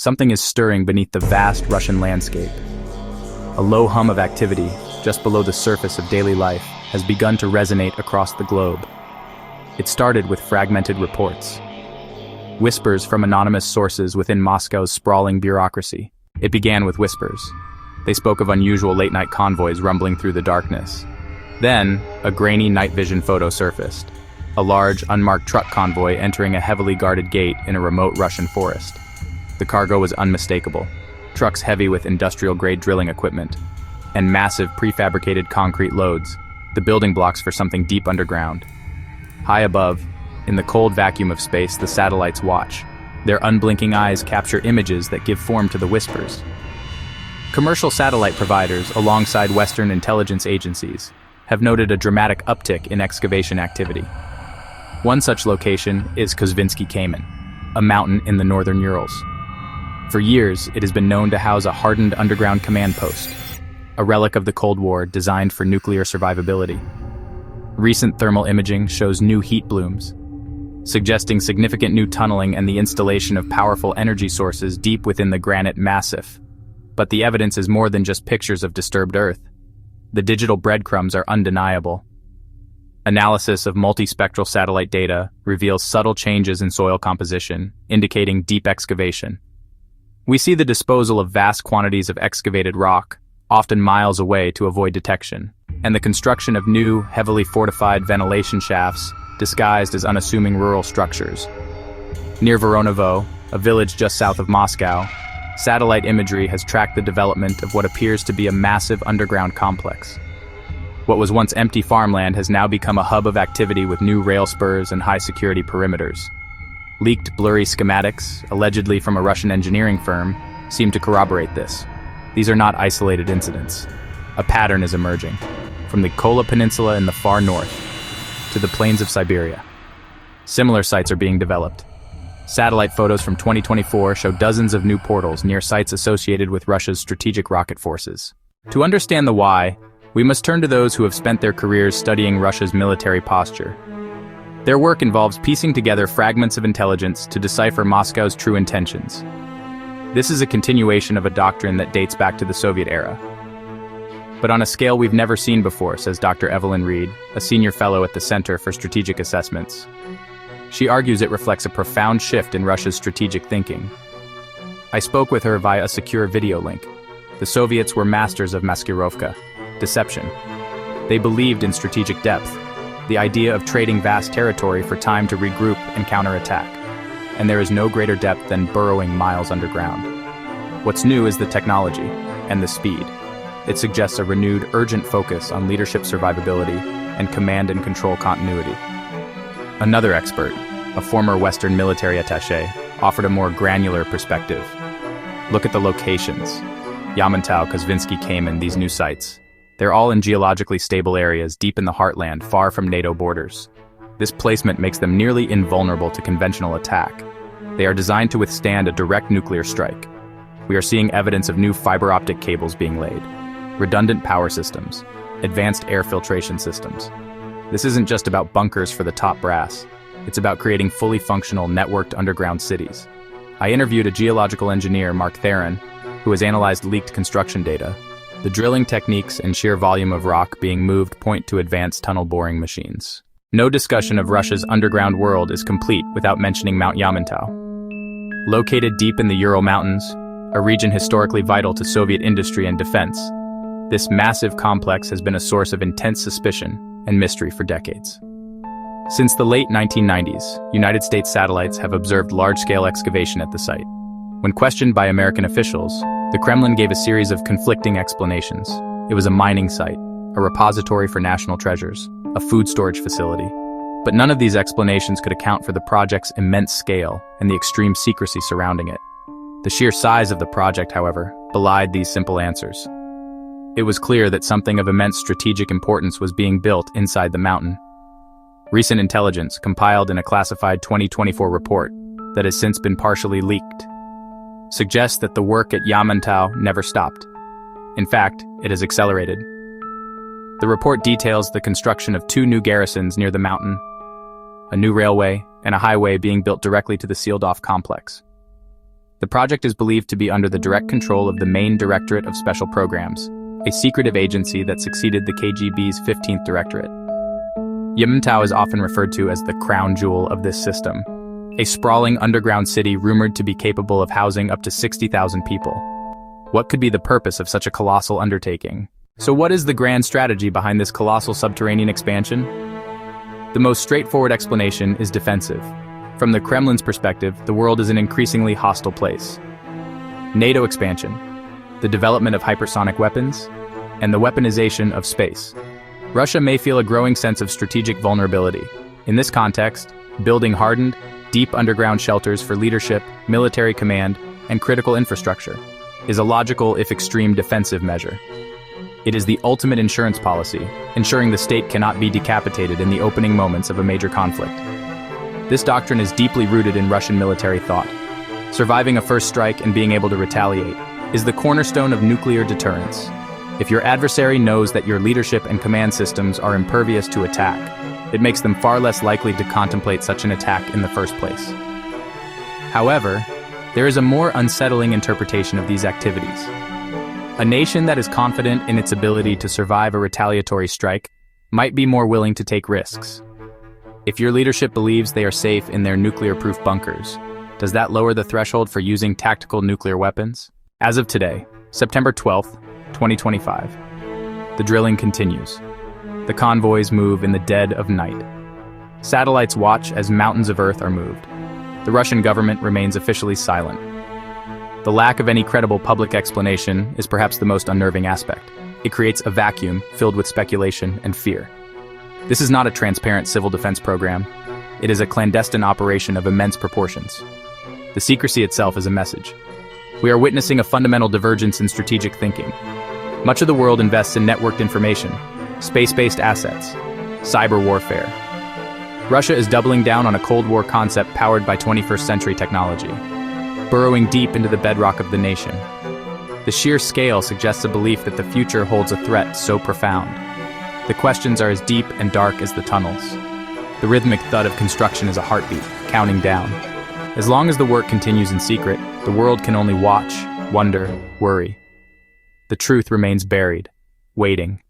something is stirring beneath the vast Russian landscape. A low hum of activity, just below the surface of daily life, has begun to resonate across the globe. It started with fragmented reports. Whispers from anonymous sources within Moscow's sprawling bureaucracy. It began with whispers. They spoke of unusual late-night convoys rumbling through the darkness. Then, a grainy night vision photo surfaced. A large, unmarked truck convoy entering a heavily guarded gate in a remote Russian forest. The cargo was unmistakable. Trucks heavy with industrial-grade drilling equipment. And massive prefabricated concrete loads, the building blocks for something deep underground. High above, in the cold vacuum of space, the satellites watch. Their unblinking eyes capture images that give form to the whispers. Commercial satellite providers, alongside Western intelligence agencies, have noted a dramatic uptick in excavation activity. One such location is Kozvinsky Kamen, a mountain in the northern Urals. For years, it has been known to house a hardened underground command post, a relic of the Cold War designed for nuclear survivability. Recent thermal imaging shows new heat blooms, suggesting significant new tunneling and the installation of powerful energy sources deep within the granite massif. But the evidence is more than just pictures of disturbed Earth. The digital breadcrumbs are undeniable. Analysis of multispectral satellite data reveals subtle changes in soil composition, indicating deep excavation. We see the disposal of vast quantities of excavated rock, often miles away to avoid detection, and the construction of new, heavily fortified ventilation shafts disguised as unassuming rural structures. Near Voronovo, a village just south of Moscow, satellite imagery has tracked the development of what appears to be a massive underground complex. What was once empty farmland has now become a hub of activity with new rail spurs and high-security perimeters. Leaked blurry schematics, allegedly from a Russian engineering firm, seem to corroborate this. These are not isolated incidents. A pattern is emerging, from the Kola Peninsula in the far north to the plains of Siberia. Similar sites are being developed. Satellite photos from 2024 show dozens of new portals near sites associated with Russia's strategic rocket forces. To understand the why, we must turn to those who have spent their careers studying Russia's military posture. Their work involves piecing together fragments of intelligence to decipher Moscow's true intentions. This is a continuation of a doctrine that dates back to the Soviet era, but on a scale we've never seen before, says Dr. Evelyn Reed, a senior fellow at the Center for Strategic Assessments. She argues it reflects a profound shift in Russia's strategic thinking. I spoke with her via a secure video link. The Soviets were masters of maskirovka, deception. They believed in strategic depth, the idea of trading vast territory for time to regroup and counterattack. And there is no greater depth than burrowing miles underground. What's new is the technology and the speed. It suggests a renewed, urgent focus on leadership survivability and command and control continuity. Another expert, a former Western military attaché, offered a more granular perspective. Look at the locations. Yamantau, Kozvinsky Kamen, these new sites. They're all in geologically stable areas deep in the heartland, far from NATO borders. This placement makes them nearly invulnerable to conventional attack. They are designed to withstand a direct nuclear strike. We are seeing evidence of new fiber optic cables being laid, redundant power systems, advanced air filtration systems. This isn't just about bunkers for the top brass. It's about creating fully functional, networked underground cities. I interviewed a geological engineer, Mark Theron, who has analyzed leaked construction data. The drilling techniques and sheer volume of rock being moved point to advanced tunnel boring machines. No discussion of Russia's underground world is complete without mentioning Mount Yamantau. Located deep in the Ural Mountains, a region historically vital to Soviet industry and defense, this massive complex has been a source of intense suspicion and mystery for decades. Since the late 1990s, United States satellites have observed large-scale excavation at the site. When questioned by American officials, the Kremlin gave a series of conflicting explanations. It was a mining site, a repository for national treasures, a food storage facility. But none of these explanations could account for the project's immense scale and the extreme secrecy surrounding it. The sheer size of the project, however, belied these simple answers. It was clear that something of immense strategic importance was being built inside the mountain. Recent intelligence, compiled in a classified 2024 report that has since been partially leaked, suggests that the work at Yamantau never stopped. In fact, it has accelerated. The report details the construction of 2 new garrisons near the mountain, a new railway and a highway being built directly to the sealed-off complex. The project is believed to be under the direct control of the main Directorate of Special Programs, a secretive agency that succeeded the KGB's 15th Directorate. Yamantau is often referred to as the crown jewel of this system, a sprawling underground city rumored to be capable of housing up to 60,000 people. What could be the purpose of such a colossal undertaking? So what is the grand strategy behind this colossal subterranean expansion? The most straightforward explanation is defensive. From the Kremlin's perspective, the world is an increasingly hostile place. NATO expansion, the development of hypersonic weapons, and the weaponization of space. Russia may feel a growing sense of strategic vulnerability. In this context, building hardened, deep underground shelters for leadership, military command, and critical infrastructure is a logical, if extreme, defensive measure. It is the ultimate insurance policy, ensuring the state cannot be decapitated in the opening moments of a major conflict. This doctrine is deeply rooted in Russian military thought. Surviving a first strike and being able to retaliate is the cornerstone of nuclear deterrence. If your adversary knows that your leadership and command systems are impervious to attack, it makes them far less likely to contemplate such an attack in the first place. However, there is a more unsettling interpretation of these activities. A nation that is confident in its ability to survive a retaliatory strike might be more willing to take risks. If your leadership believes they are safe in their nuclear-proof bunkers, does that lower the threshold for using tactical nuclear weapons? As of today, September 12th, 2025, the drilling continues. The convoys move in the dead of night. Satellites watch as mountains of earth are moved. The Russian government remains officially silent. The lack of any credible public explanation is perhaps the most unnerving aspect. It creates a vacuum filled with speculation and fear. This is not a transparent civil defense program. It is a clandestine operation of immense proportions. The secrecy itself is a message. We are witnessing a fundamental divergence in strategic thinking. Much of the world invests in networked information, space-based assets, cyber warfare. Russia is doubling down on a Cold War concept powered by 21st century technology, burrowing deep into the bedrock of the nation. The sheer scale suggests a belief that the future holds a threat so profound. The questions are as deep and dark as the tunnels. The rhythmic thud of construction is a heartbeat, counting down. As long as the work continues in secret, the world can only watch, wonder, worry. The truth remains buried, waiting.